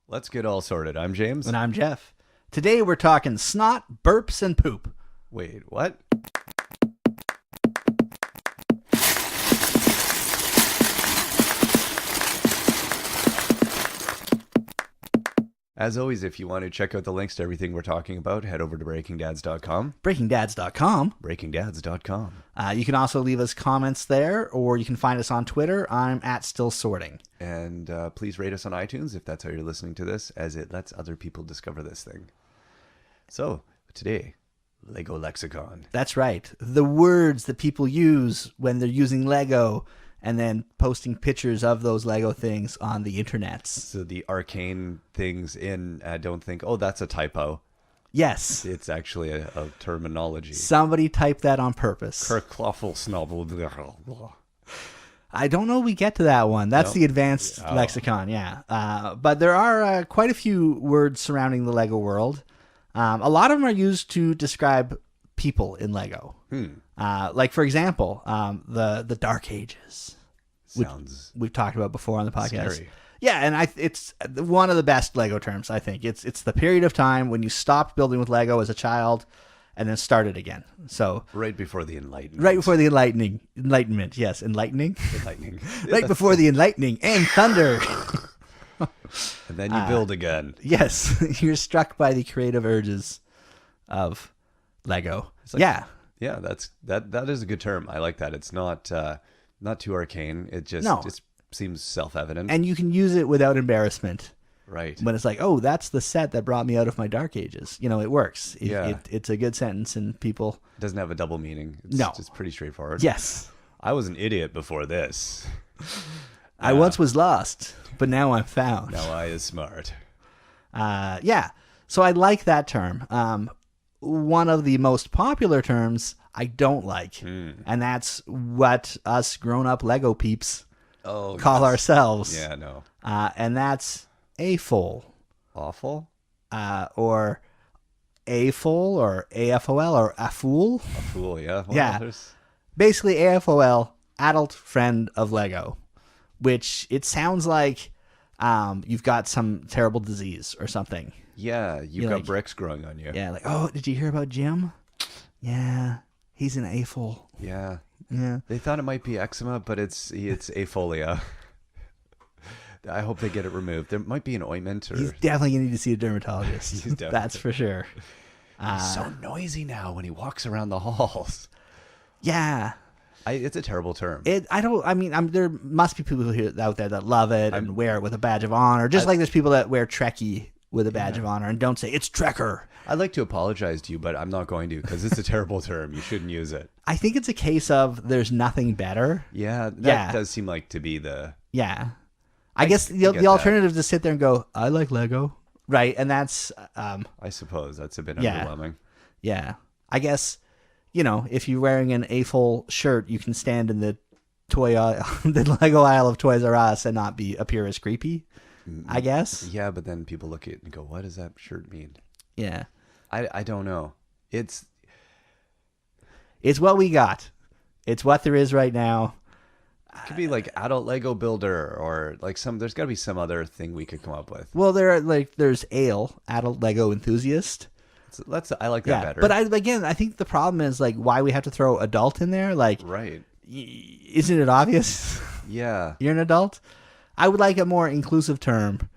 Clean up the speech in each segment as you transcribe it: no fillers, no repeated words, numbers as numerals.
Let's get all sorted. I'm James. And I'm Jeff. Today we're talking snot, burps, and poop. Wait, what? As always, if you want to check out the links to everything we're talking about, head over to breakingdads.com. Breakingdads.com. Breakingdads.com. You can also leave us comments there, or you can find us on Twitter. I'm at Still Sorting. And please rate us on iTunes if that's how you're listening to this, as it lets other people discover this thing. So, today, LEGO Lexicon. That's right. The words that people use when they're using Lego and then posting pictures of those Lego things on the internets. So the arcane things in, don't think, oh, that's a typo. Yes. It's actually a terminology. Somebody typed that on purpose. Kerkloffelsnovel. I don't know we get to that one. That's the advanced lexicon, yeah. But there are quite a few words surrounding the Lego world. A lot of them are used to describe people in Lego. Like, for example, the Dark Ages. Sounds we've talked about before on the podcast. scary. Yeah, and it's one of the best Lego terms, I think. It's the period of time when you stopped building with Lego as a child and then started again. So right before the Enlightenment. right before the Enlightenment, yes, enlightening. Enlightening. Right before the enlightening and thunder. And then you build again. Yes, you're struck by the creative urges of Lego. Like, yeah. Yeah, that is a good term. I like that. It's not too arcane. It just seems self-evident. And you can use it without embarrassment. Right. When it's like, oh, that's the set that brought me out of my Dark Ages. You know, it works. It's a good sentence, and people... It doesn't have a double meaning. It's just pretty straightforward. Yes. I was an idiot before this. I once was lost, but now I'm found. Now I is smart. Yeah. So I like that term. One of the most popular terms I don't like, and that's what us grown-up Lego peeps call ourselves. Yeah, no. And that's AFOL. Awful? Or AFOL or AFOL or AFOOL. A fool, yeah. Well, Yeah. Basically, AFOL, Adult Friend of Lego, which it sounds like you've got some terrible disease or something. Yeah, you've got bricks growing on you. Yeah, like, oh, did you hear about Jim? Yeah, he's an AFOL. Yeah. Yeah. They thought it might be eczema, but it's apholia. I hope they get it removed. There might be an ointment. Or... He's definitely going to need to see a dermatologist. That's for sure. He's so noisy now when he walks around the halls. Yeah. It's a terrible term. There must be people out there that love it and wear it with a badge of honor. Just like there's people that wear Trekkie with a badge of honor and don't say, it's Trekker. I'd like to apologize to you, but I'm not going to because it's a terrible term. You shouldn't use it. I think it's a case of there's nothing better. Yeah, that does seem like to be the... Yeah. I guess the alternative is to sit there and go, I like Lego. Right, and that's... I suppose that's a bit underwhelming. Yeah. I guess, if you're wearing an AFOL shirt, you can stand in the the Lego aisle of Toys R Us and not appear as creepy, I guess. Yeah, but then people look at it and go, what does that shirt mean? Yeah. I don't know. It's what we got. It's what there is right now. It could be like adult Lego builder or like there's got to be some other thing we could come up with. Well, there's ALE, adult Lego enthusiast. I like that better. But I think the problem is like why we have to throw adult in there. Like, right. Isn't it obvious? Yeah. You're an adult. I would like a more inclusive term.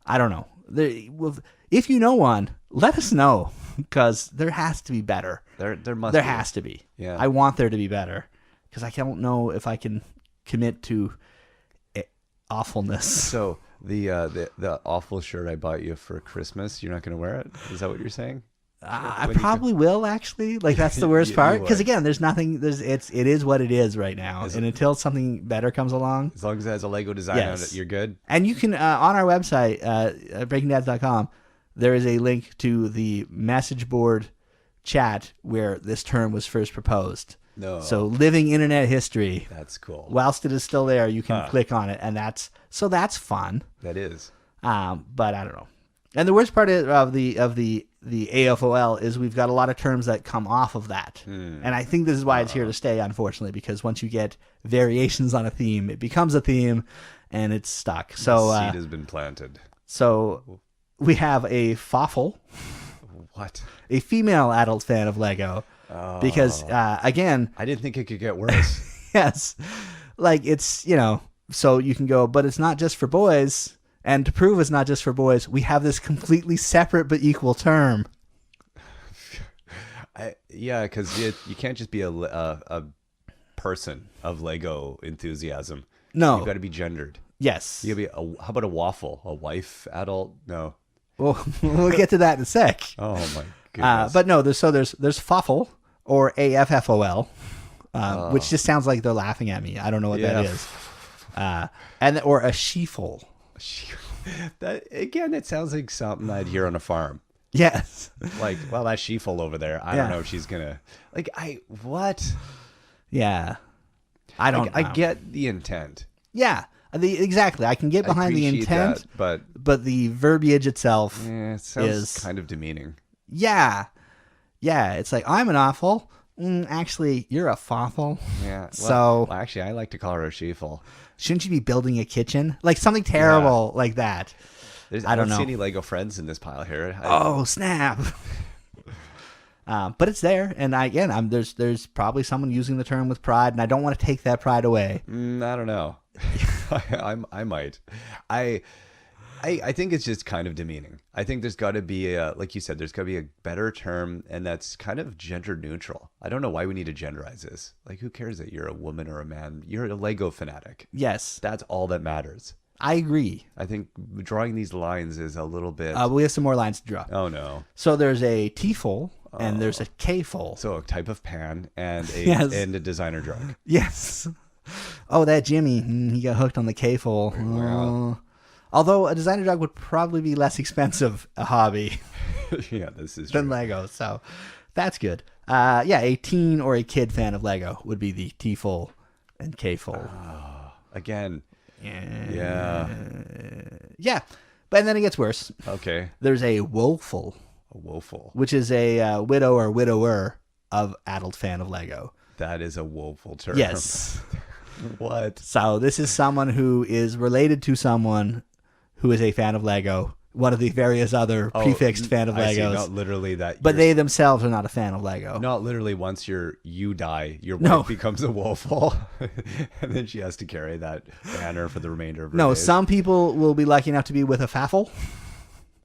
I don't know. If you know one, let us know because there has to be better. There has to be. Yeah. I want there to be better because I don't know if I can commit to awfulness. So the awful shirt I bought you for Christmas, you're not going to wear it? Is that what you're saying? I probably will actually. Like that's the worst part because again, there's nothing. It is what it is right now, and until something better comes along, as long as it has a Lego design on it, you're good. And you can on our website breakingdads.com, there is a link to the message board chat where this term was first proposed. No. So living internet history. That's cool. Whilst it is still there, you can click on it, and that's fun. That is. But I don't know. And the worst part of the AFOL is we've got a lot of terms that come off of that. And I think this is why it's here to stay, unfortunately, because once you get variations on a theme, it becomes a theme and it's stuck. So the seed has been planted. So we have a foffle, What? a female adult fan of Lego, because again, I didn't think it could get worse. yes, like it's, you know, so you can go, but it's not just for boys. And to prove it's not just for boys, we have this completely separate but equal term. Yeah, because you can't just be a person of Lego enthusiasm. No. You've got to be gendered. Yes. You gotta be how about a waffle? A wife adult? No. Well, we'll get to that in a sec. Oh my goodness. But no, there's foffle or AFFOL, which just sounds like they're laughing at me. I don't know what that is. Or a sheafle. That again, it sounds like something I'd hear on a farm. Yes. Like, well, that sheafle over there. I don't know if she's gonna what? Yeah. I don't. I get the intent. Yeah. Exactly. I can get behind the intent, that, but the verbiage itself it sounds kind of demeaning. Yeah. Yeah. It's like, I'm an awful. Actually, you're a foffle. Yeah. Well, actually, I like to call her a sheafle. Shouldn't you be building a kitchen? Like something terrible like that. I don't see any Lego friends in this pile here. Snap. But it's there. And there's probably someone using the term with pride, and I don't want to take that pride away. I don't know. I might. I think it's just kind of demeaning. I think there's got to be like you said, there's got to be a better term, and that's kind of gender neutral. I don't know why we need to genderize this. Like, who cares that you're a woman or a man? You're a Lego fanatic. Yes. That's all that matters. I agree. I think drawing these lines is a little bit... we have some more lines to draw. Oh, no. So there's a T-fold and there's a K-fold. So a type of pan and a designer drug. Yes. Oh, that Jimmy, he got hooked on the K-fold. Wow. Although a designer dog would probably be less expensive a hobby yeah, this is than true. Lego. So that's good. A teen or a kid fan of Lego would be the T-fold and K-fold. Again. Yeah. But then it gets worse. Okay. There's a woeful. A woeful. Which is a widow or widower of adult fan of Lego. That is a woeful term. Yes. What? So this is someone who is related to someone who is a fan of Lego. One of the various other prefixed fan of Legos. I see, not literally that. But they themselves are not a fan of Lego. Not literally once you die, your wife becomes a woeful. And then she has to carry that banner for the remainder of her days. Some people will be lucky enough to be with a faffle.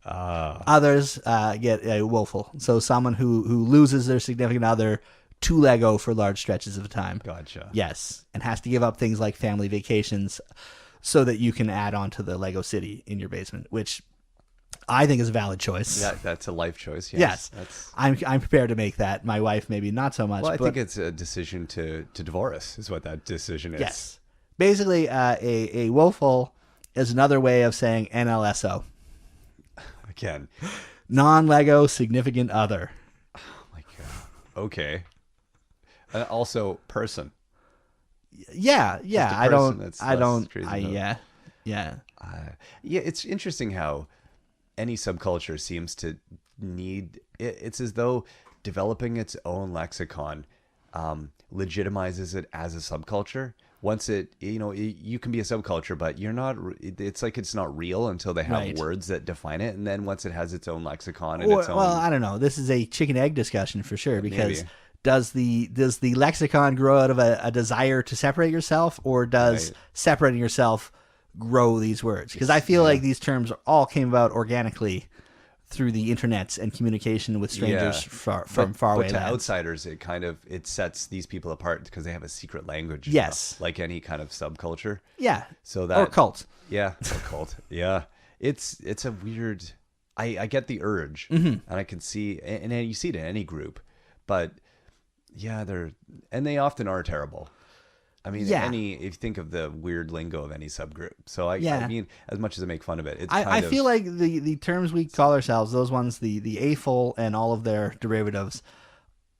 Others get a woeful. So someone who loses their significant other to Lego for large stretches of time. Gotcha. Yes. And has to give up things like family vacations so that you can add on to the Lego city in your basement, which I think is a valid choice. Yeah, that's a life choice. Yes. I'm prepared to make that. My wife, maybe not so much. Well, I think it's a decision to divorce is what that decision is. Yes. Basically, a woeful is another way of saying NLSO. Again. Non-Lego significant other. Oh, my God. Okay. Also, person. Yeah. I don't. Yeah. It's interesting how any subculture seems to need. It's as though developing its own lexicon legitimizes it as a subculture. Once you can be a subculture, but you're not. It's like it's not real until they have words that define it, and then once it has its own lexicon and its own. Well, I don't know. This is a chicken egg discussion for sure because. Maybe. Does the lexicon grow out of a desire to separate yourself, or does separating yourself grow these words? Because I feel like these terms all came about organically through the internet and communication with strangers from far away. But to lands. Outsiders, it sets these people apart because they have a secret language. Yes, like any kind of subculture. Yeah. So that or cult. Yeah, or cult. Yeah, it's a weird. I get the urge, and I can see, and you see it in any group, but. Yeah, they often are terrible. I mean, if you think of the weird lingo of any subgroup. So I mean, as much as I make fun of it, it's I feel like the terms we call ourselves, those ones, the AFOL and all of their derivatives,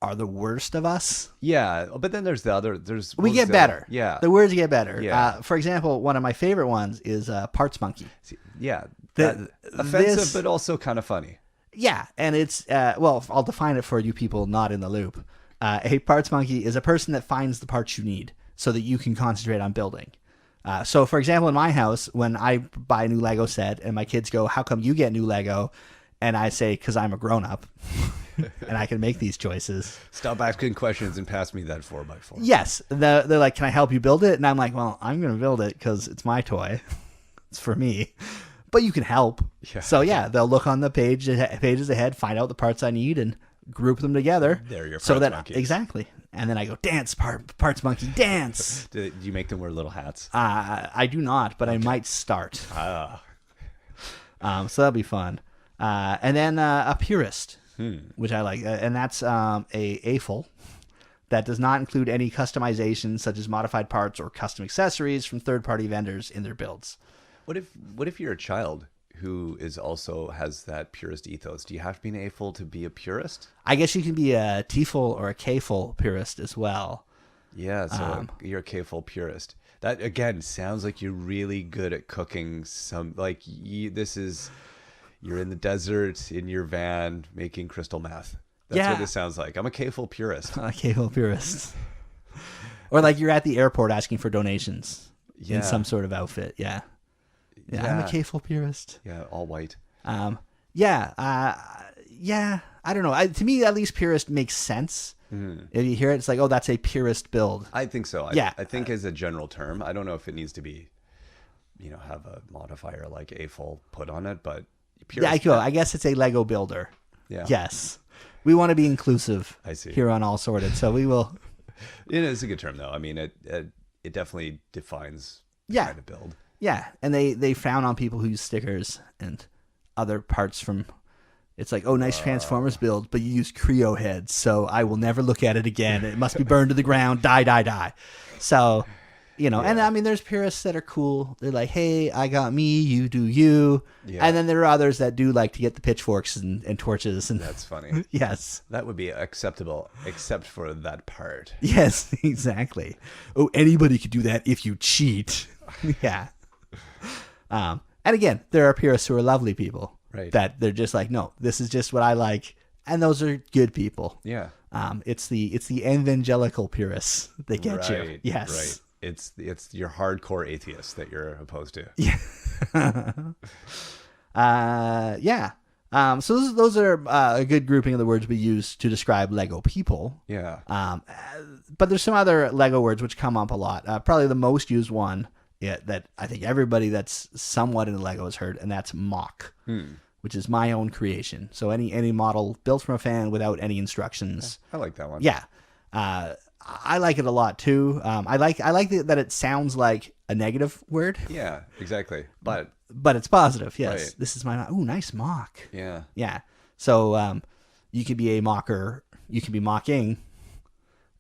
are the worst of us. Yeah, but then there's the other. We get better. Yeah, the words get better. Yeah. For example, one of my favorite ones is parts monkey. Yeah, offensive, but also kind of funny. Yeah, and it's I'll define it for you people not in the loop. A parts monkey is a person that finds the parts you need so that you can concentrate on building. So, for example, in my house, when I buy a new Lego set and my kids go, "How come you get new Lego?" and I say, "Because I'm a grown-up and I can make these choices." Stop asking questions and pass me that 4x4. Yes. They're like, "Can I help you build it?" And I'm like, "Well, I'm going to build it because it's my toy. It's for me. But you can help." Yeah. So, yeah, they'll look on the pages ahead, find out the parts I need, and group them together. They're your so parts that monkeys. Exactly. And then I go, "Dance, parts monkey, dance." Do you make them wear little hats? I do not, but I might start. Ah. So that'll be fun. And then a purist, which I like, and that's a AFL that does not include any customization such as modified parts or custom accessories from third-party vendors in their builds. What if you're a child who is also has that purist ethos? Do you have to be an AFL to be a purist? I guess you can be a TFL or a KFL purist as well. Yeah, so you're a KFL purist. That again sounds like you're really good at cooking. You're in the desert in your van making crystal meth. That's what this sounds like. I'm a KFL purist. A KFL purist. Or like you're at the airport asking for donations in some sort of outfit. Yeah. I'm a KFL purist. Yeah, all white. Yeah. I don't know. To me, at least purist makes sense. If you hear it, it's like, oh, that's a purist build. I think so. I think as a general term, I don't know if it needs to be, have a modifier like AFL put on it, but purist. Yeah, I guess it's a Lego builder. Yeah. Yes. We want to be inclusive I see. here on All Sorted, so we will. It's a good term, though. I mean, it definitely defines the kind of build. Yeah, and they frown on people who use stickers and other parts from. It's like, oh, nice Transformers build, but you use Creo heads, so I will never look at it again. It must be burned to the ground. Die, die, die. So, and I mean, there's purists that are cool. They're like, hey, I got me, you do you. Yeah. And then there are others that do like to get the pitchforks and torches. And that's funny. Yes. That would be acceptable, except for that part. Yes, exactly. Oh, anybody could do that if you cheat. Yeah. And again, there are purists who are lovely people. Right. That they're just like, no, this is just what I like. And those are good people. Yeah. It's the evangelical purists that get you. Yes. Right. It's your hardcore atheist that you're opposed to. Yeah. Yeah. So those are a good grouping of the words we use to describe Lego people. Yeah. But there's some other Lego words which come up a lot. Probably the most used one that I think everybody that's somewhat into Lego has heard, and that's mock, which is my own creation. So any model built from a fan without any instructions. I like that one. Yeah. I like it a lot too. I like that it sounds like a negative word. Yeah, exactly. But it's positive. Yes. Right. This is my nice mock. Yeah. Yeah. So you could be a mocker, you can be mocking,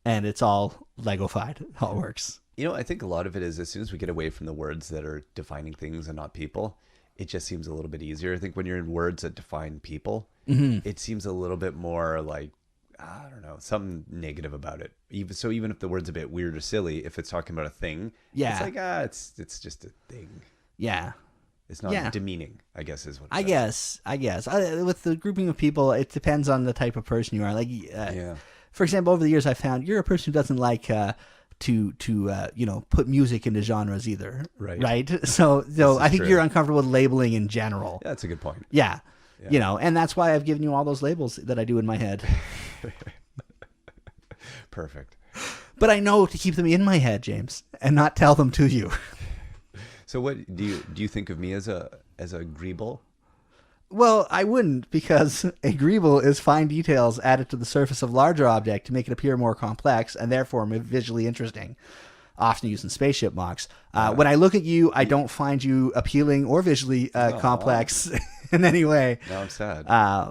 and it's all Lego-fied. How it works. I think a lot of it is as soon as we get away from the words that are defining things and not people, it just seems a little bit easier. I think when you're in words that define people, it seems a little bit more like, I don't know, something negative about it. Even if the word's a bit weird or silly, if it's talking about a thing, it's like, it's just a thing. Yeah. It's not demeaning, I guess is what I guess. With the grouping of people, it depends on the type of person you are. Like, for example, over the years, I found you're a person who doesn't like to put music into genres either. Right. So I think you're uncomfortable with labeling in general. Yeah, that's a good point. Yeah. And that's why I've given you all those labels that I do in my head. Perfect. But I know to keep them in my head, James, and not tell them to you. So what do you think of me as a greeble? Well, I wouldn't, because a greeble is fine details added to the surface of larger object to make it appear more complex and therefore more visually interesting. Often used in spaceship mocks. When I look at you, I don't find you appealing or visually complex in any way. Now I'm sad.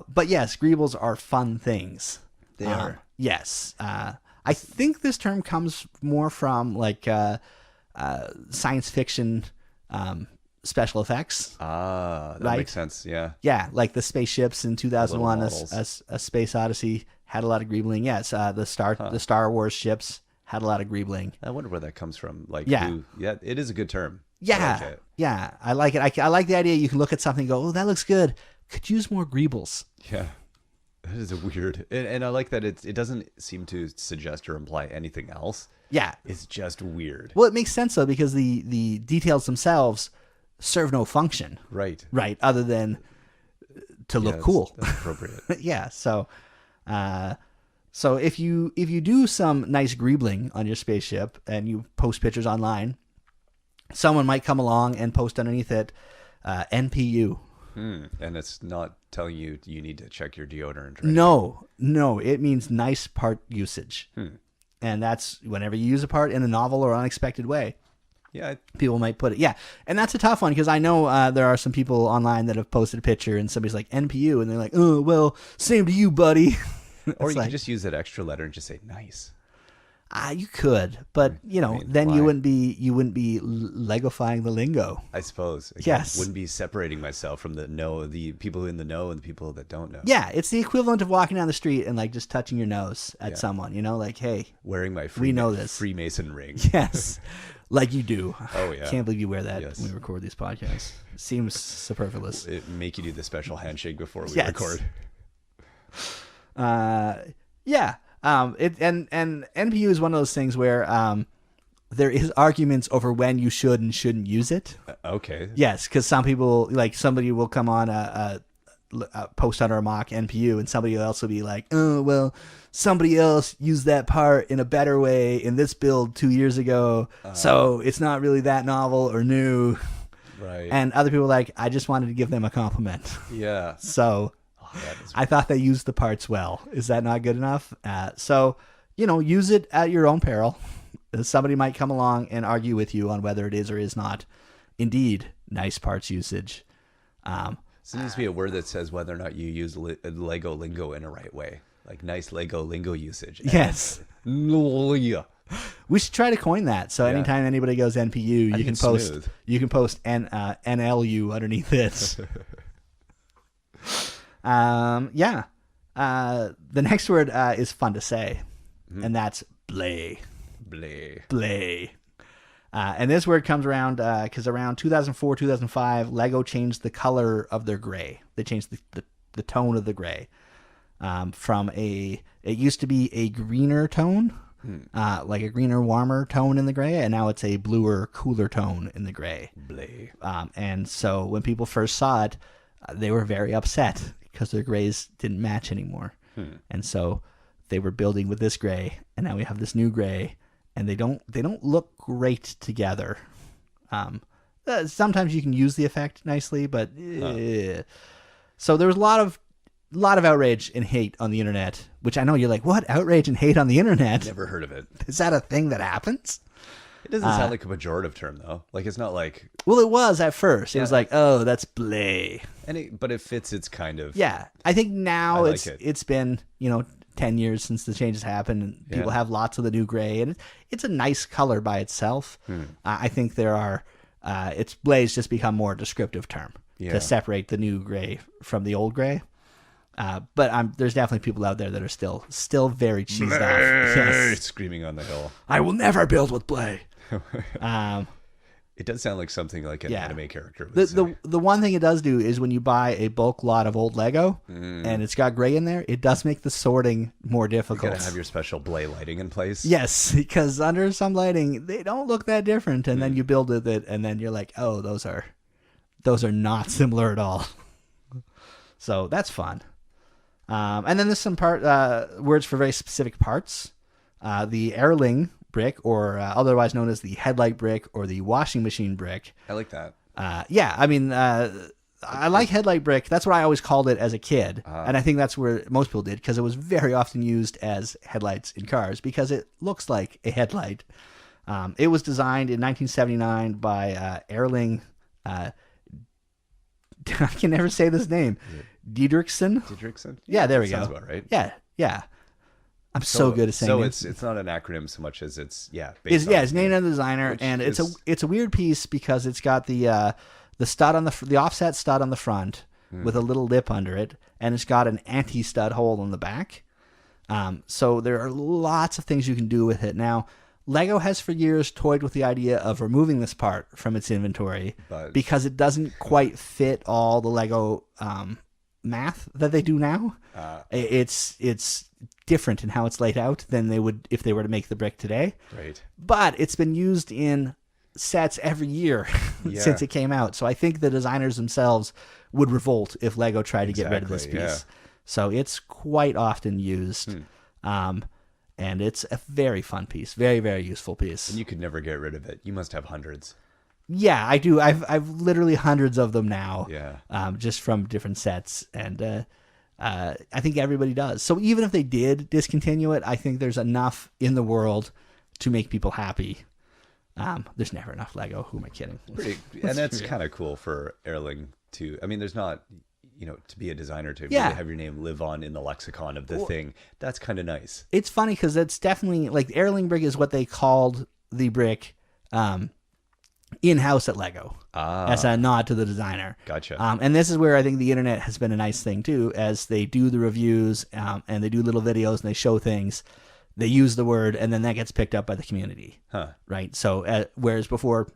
But yes, greebles are fun things. They are. Yes. I think this term comes more from like science fiction special effects. That makes sense. Yeah. Yeah, like the spaceships in 2001, a Space Odyssey had a lot of greebling. Yes, the Star Wars ships had a lot of greebling. I wonder where that comes from. Like, yeah, it is a good term. Yeah, I like it. I like the idea. You can look at something and go, oh, that looks good. Could use more greebles. Yeah. That is a weird, and I like that it doesn't seem to suggest or imply anything else. Yeah. It's just weird. Well, it makes sense though, because the details themselves serve no function, Right. right? Other than to look cool. That's appropriate. Yeah. So if you do some nice greebling on your spaceship and you post pictures online, someone might come along and post underneath it, NPU. And it's not telling you need to check your deodorant. No, it means nice part usage. And that's whenever you use a part in a novel or unexpected way. Yeah. People might put it. Yeah. And that's a tough one, because I know there are some people online that have posted a picture and somebody's like, NPU, and they're like, oh, well, same to you, buddy. Or you can just use that extra letter and just say nice. You could, but then why? you wouldn't be Legofying the lingo. I suppose. Again, Yes. Wouldn't be separating myself from the people in the know and the people that don't know. Yeah, it's the equivalent of walking down the street and like just touching your nose at someone, like, hey, Wearing my we know this. Freemason ring. Yes, like you do. Oh, yeah. Can't believe you wear that Yes. when we record these podcasts. Seems superfluous. It make you do the special handshake before we Yes. record. Yeah. And NPU is one of those things where there is arguments over when you should and shouldn't use it. Okay. Yes, because some people, like somebody will come on a post under a mock NPU, and somebody else will be like, oh, well, somebody else used that part in a better way in this build 2 years ago, so it's not really that novel or new. Right. And other people are like, I just wanted to give them a compliment. Yeah. So I thought they used the parts well. Is that not good enough? So use it at your own peril. Somebody might come along and argue with you on whether it is or is not indeed nice parts usage. So there needs to be a word that says whether or not you use Lego lingo in a right way. Like nice Lego lingo usage. Yes. Yeah. We should try to coin that. So anytime anybody goes NPU, you can post smooth. you can post NLU underneath it. The next word is fun to say, and that's blay. Blay. And this word comes around because around 2004, 2005, Lego changed the color of their gray. They changed the tone of the gray from it used to be a greener tone, like a greener, warmer tone in the gray, and now it's a bluer, cooler tone in the gray. Blay. And so when people first saw it, they were very upset because their grays didn't match anymore. And so they were building with this gray, and now we have this new gray, and they don't look great together. Sometimes you can use the effect nicely, but so there was a lot of outrage and hate on the internet, which I know you're like, what? Outrage and hate on the internet? Never heard of it. Is that a thing that happens? It doesn't sound like a pejorative term though. Like it's not like. Well, it was at first. It was like, oh, that's blay. But it fits its kind of. Yeah, I think now I like it's been 10 years since the changes happened, and people have lots of the new gray, and it's a nice color by itself. I think there are it's blay's just become more descriptive term to separate the new gray from the old gray. But there's definitely people out there that are still very cheesed off. Yes. Screaming on the hill. I will never build with blay. It does sound like something like an anime character. The one thing it does do is when you buy a bulk lot of old Lego and it's got gray in there, it does make the sorting more difficult. You gotta have your special blay lighting in place. Yes, because under some lighting they don't look that different, and then you build with it, and then you're like, oh, those are not similar at all. So that's fun. And then there's some words for very specific parts. The Erling brick, or otherwise known as the headlight brick or the washing machine brick. I like that. I like headlight brick. That's what I always called it as a kid. And I think that's where most people did, because it was very often used as headlights in cars because it looks like a headlight. It was designed in 1979 by Erling. I can never say this name. Didrikson? Yeah, there we go. Sounds about right. Yeah. I'm so good at saying so it. It's not an acronym so much as it's It's named after the designer, and it's a weird piece because it's got the stud on the offset stud on the front with a little lip under it, and it's got an anti-stud hole in the back. So there are lots of things you can do with it. Now, Lego has for years toyed with the idea of removing this part from its inventory because it doesn't quite fit all the Lego math that they do now. It's different in how it's laid out than they would if they were to make the brick today. Right. But it's been used in sets every year since it came out. So I think the designers themselves would revolt if Lego tried to get rid of this piece. Yeah. So it's quite often used. And it's a very fun piece. Very, very useful piece. And you could never get rid of it. You must have hundreds. Yeah, I do. I've literally hundreds of them now. Yeah. Just from different sets. And I think everybody does. So even if they did discontinue it, I think there's enough in the world to make people happy. There's never enough Lego. Who am I kidding? And that's kind of cool for Erling to, I mean, there's not, to be a designer, to really have your name live on in the lexicon of the thing. That's kind of nice. It's funny because it's definitely, like, Erling brick is what they called the brick in-house at Lego as a nod to the designer. Gotcha. And this is where I think the internet has been a nice thing too, as they do the reviews and they do little videos and they show things. They use the word, and then that gets picked up by the community. Right? So, whereas before,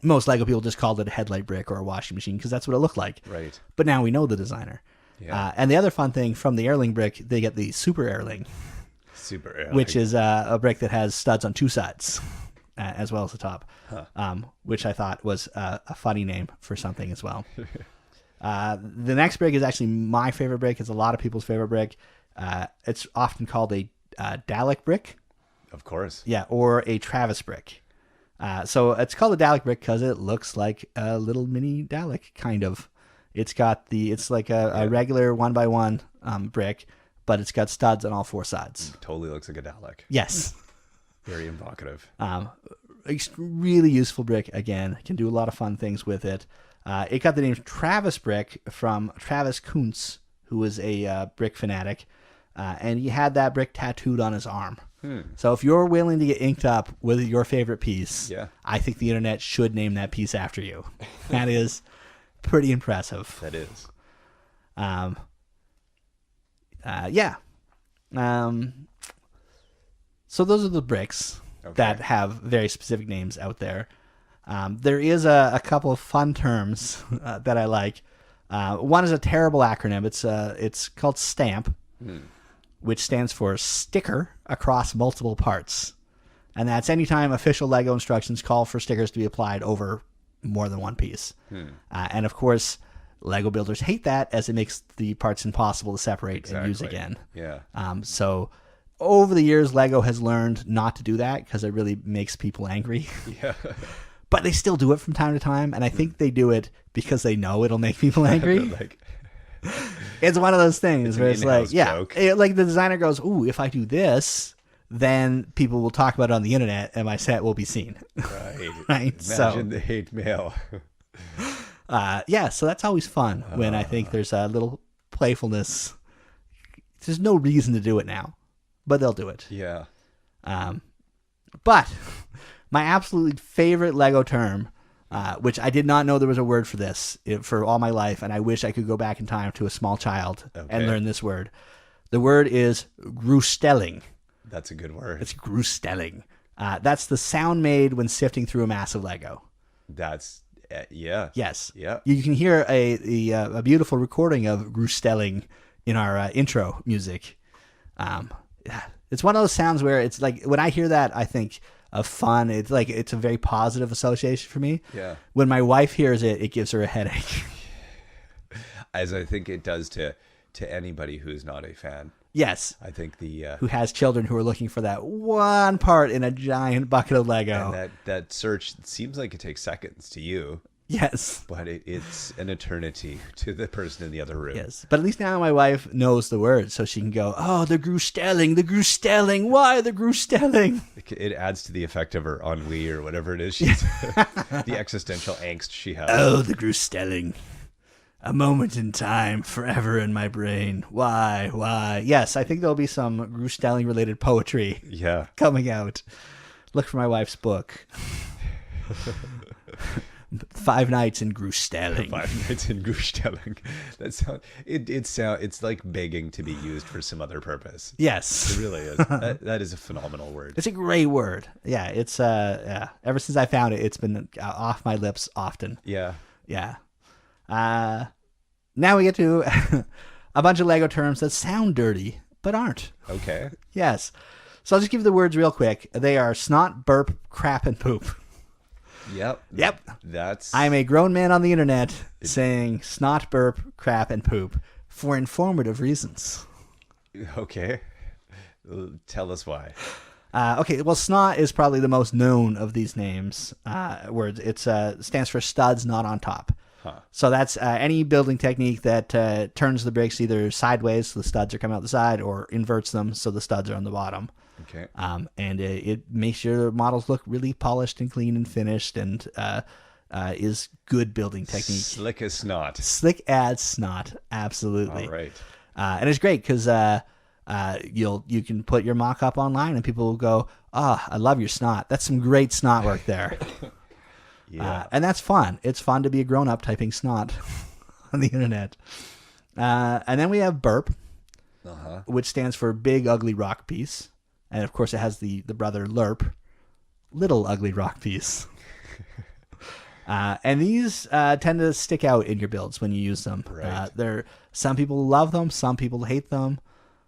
most Lego people just called it a headlight brick or a washing machine because that's what it looked like. Right. But now we know the designer. Yeah. And the other fun thing from the Erling brick, they get the Super Erling. Super Erling. Which is a brick that has studs on two sides, as well as the top, which I thought was a funny name for something as well. The next brick is actually my favorite brick. It's a lot of people's favorite brick. It's often called a Dalek brick. Of course. Yeah, or a Travis brick. So it's called a Dalek brick because it looks like a little mini Dalek, kind of. It's like a regular 1x1 brick, but it's got studs on all four sides. Totally looks like a Dalek. Yes. Very evocative. Really useful brick. Again, can do a lot of fun things with it. It got the name Travis brick from Travis Kuntz, who was a brick fanatic. And he had that brick tattooed on his arm. So if you're willing to get inked up with your favorite piece, I think the internet should name that piece after you. That is pretty impressive. That is. So those are the bricks that have very specific names out there. There is a couple of fun terms that I like. One is a terrible acronym. It's called STAMP. Which stands for sticker across multiple parts. And that's anytime official Lego instructions call for stickers to be applied over more than one piece. And of course, Lego builders hate that as it makes the parts impossible to separate and use again. Yeah. So over the years, Lego has learned not to do that because it really makes people angry. Yeah. But they still do it from time to time. And I think they do it because they know it'll make people angry. It's one of those things where it's like, like the designer goes, ooh, if I do this, then people will talk about it on the internet and my set will be seen. Right. Right. Imagine the hate mail. So that's always fun when I think there's a little playfulness. There's no reason to do it now, but they'll do it. Yeah. But my absolutely favorite Lego term, which I did not know there was a word for this for all my life, and I wish I could go back in time to a small child and learn this word. The word is grustelling. That's a good word. It's grustelling. That's the sound made when sifting through a mass of Lego. That's, Yes. Yeah. You can hear a beautiful recording of grustelling in our intro music. It's one of those sounds where it's like, when I hear that, I think of fun. It's like, it's a very positive association for me. Yeah. When my wife hears it, it gives her a headache. As I think it does to anybody who's not a fan. Yes. I think who has children who are looking for that one part in a giant bucket of Lego. And that search seems like it takes seconds to you. Yes. But it's an eternity to the person in the other room. Yes. But at least now my wife knows the word, so she can go, oh, the grustelling. Why the grustelling? It adds to the effect of her ennui or whatever it is. The existential angst she has. Oh, the grustelling. A moment in time, forever in my brain. Why? Yes, I think there'll be some grustelling related poetry coming out. Look for my wife's book. 5 Nights in Grustelling. 5 Nights in Grustelling. It's like begging to be used for some other purpose. Yes. It really is. That is a phenomenal word. It's a great word. Yeah, it's ever since I found it, it's been off my lips often. Yeah. Yeah. Now we get to a bunch of Lego terms that sound dirty, but aren't. Okay. Yes. So I'll just give you the words real quick. They are snot, burp, crap, and poop. Yep. Yep. That's. I'm a grown man on the internet saying snot, burp, crap, and poop for informative reasons. Okay. Tell us why. Okay, well, snot is probably the most known of these names. Words. It stands for studs not on top. Huh. So that's any building technique that turns the bricks either sideways, so the studs are coming out the side, or inverts them, so the studs are on the bottom. Okay. And it makes sure the models look really polished and clean and finished, and is good building technique. Slick as snot. Slick as snot, absolutely. All right. And it's great because you can put your mock-up online, and people will go, I love your snot. That's some great snot work there. Yeah. And that's fun. It's fun to be a grown-up typing snot on the internet. And then we have burp, which stands for big, ugly rock piece. And, of course, it has the brother lerp, little, ugly rock piece. And these tend to stick out in your builds when you use them. Right. Some people love them. Some people hate them.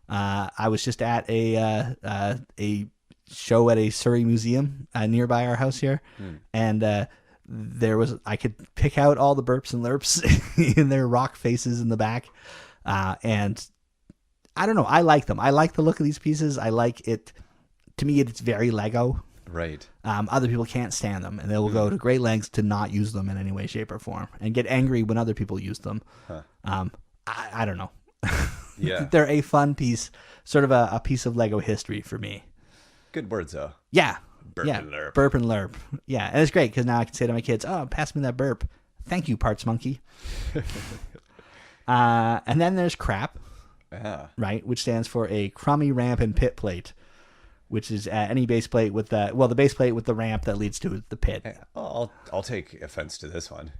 I was just at a show at a Surrey museum nearby our house here, and I could pick out all the burps and lerps in their rock faces in the back, and I don't know. I like them. I like the look of these pieces. I like it. To me, it's very Lego. Right. Other people can't stand them, and they will go to great lengths to not use them in any way, shape, or form, and get angry when other people use them. I don't know. Yeah. They're a fun piece, sort of a piece of Lego history for me. Good words, though. Yeah. Burp and lerp. Burp and lerp. Yeah, and it's great because now I can say to my kids, pass me that burp. Thank you, Parts Monkey. And then there's crap, right, which stands for a crummy ramp and pit plate, which is any base plate with the base plate with the ramp that leads to the pit. I'll take offense to this one.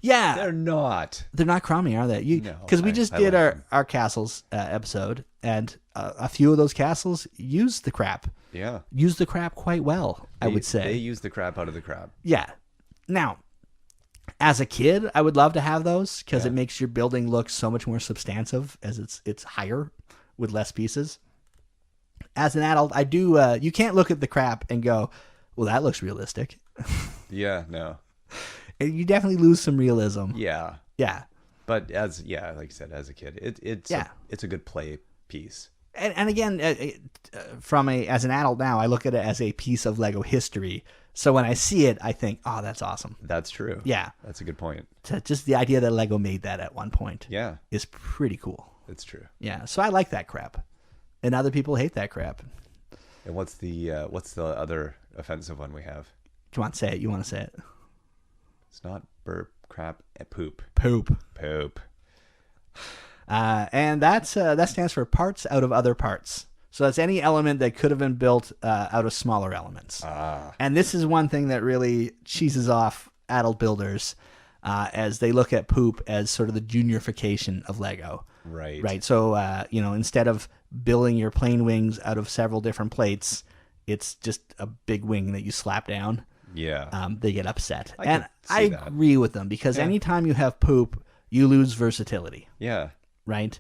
Yeah. They're not. They're not crummy, are they? Because we just did our castles episode, and a few of those castles use the crap. Yeah. Use the crap quite well, I would say. They use the crap out of the crap. Yeah. Now, as a kid, I would love to have those because it makes your building look so much more substantive as it's higher with less pieces. As an adult, I do. You can't look at the crap and go, well, that looks realistic. Yeah, no. You definitely lose some realism. Yeah. Yeah. But like I said, as a kid, it's a good play piece. And again, as an adult now, I look at it as a piece of Lego history. So when I see it, I think, oh, that's awesome. That's true. Yeah. That's a good point. Just the idea that Lego made that at one point is pretty cool. It's true. Yeah. So I like that crap. And other people hate that crap. And what's the other offensive one we have? Come on, say it. You want to say it. It's not burp, crap, and poop. Poop. And that stands for parts out of other parts. So that's any element that could have been built out of smaller elements. And this is one thing that really cheeses off adult builders as they look at poop as sort of the juniorification of Lego. Right. So, instead of building your plane wings out of several different plates, it's just a big wing that you slap down. Yeah. They get upset. I agree with them because anytime you have poop, you lose versatility. Yeah. Right?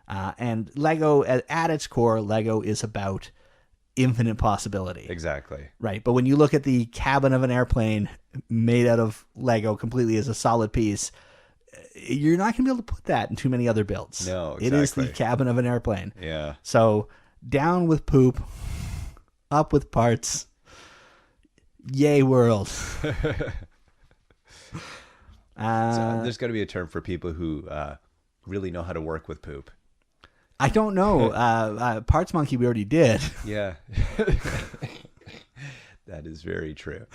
And Lego, at its core, Lego is about infinite possibility. Exactly. Right. But when you look at the cabin of an airplane made out of Lego completely as a solid piece, you're not going to be able to put that in too many other builds. No, exactly. It is the cabin of an airplane. Yeah. So down with poop, up with parts. Yay, world. So there's got to be a term for people who really know how to work with poop. I don't know. Parts Monkey we already did. Yeah. That is very true.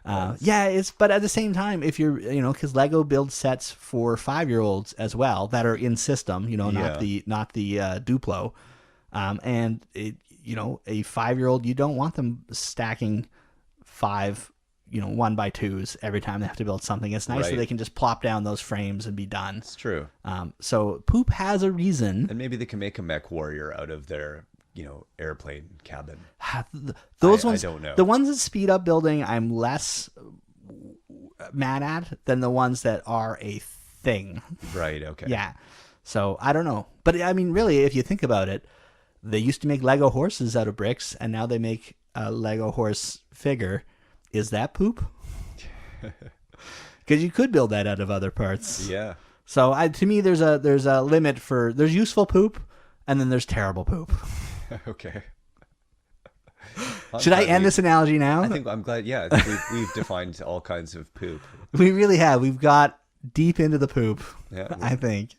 But at the same time, if you're, because Lego builds sets for 5-year-olds as well that are in system, not the Duplo. And a 5-year-old, you don't want them stacking 5, 1x2s every time they have to build something. It's nice that they can just plop down those frames and be done. It's true. So poop has a reason. And maybe they can make a mech warrior out of their, airplane cabin. Those ones, I don't know. The ones that speed up building, I'm less mad at than the ones that are a thing. Right. Okay. Yeah. So I don't know. But I mean, really, if you think about it, they used to make Lego horses out of bricks, and now they make a Lego horse figure. Is that poop? Because you could build that out of other parts. Yeah. So to me, there's a limit for there's useful poop, and then there's terrible poop. Okay. Should I end this analogy now? I'm glad. Yeah, I think we've defined all kinds of poop. We really have. We've got deep into the poop. Yeah. I think.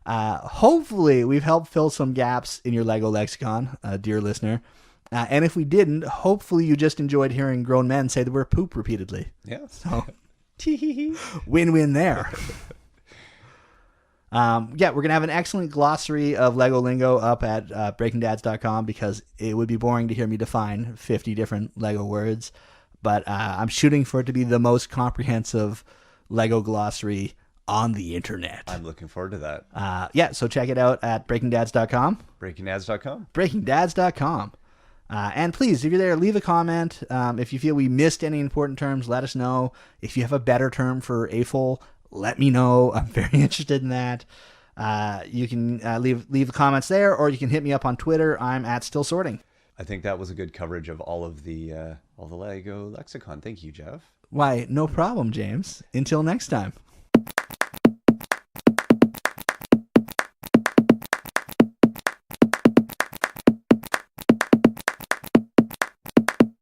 Hopefully, we've helped fill some gaps in your Lego lexicon, dear listener. And if we didn't, hopefully you just enjoyed hearing grown men say the word poop repeatedly. Yeah. So, win-win there. We're going to have an excellent glossary of Lego lingo up at breakingdads.com because it would be boring to hear me define 50 different Lego words. But I'm shooting for it to be the most comprehensive Lego glossary on the internet. I'm looking forward to that. So check it out at breakingdads.com. Breakingdads.com. Breakingdads.com. And please, if you're there, leave a comment. If you feel we missed any important terms, let us know. If you have a better term for AFOL, let me know. I'm very interested in that. You can leave the comments there, or you can hit me up on Twitter. I'm at Still Sorting. I think that was a good coverage of all the Lego lexicon. Thank you, Jeff. Why, no problem, James. Until next time.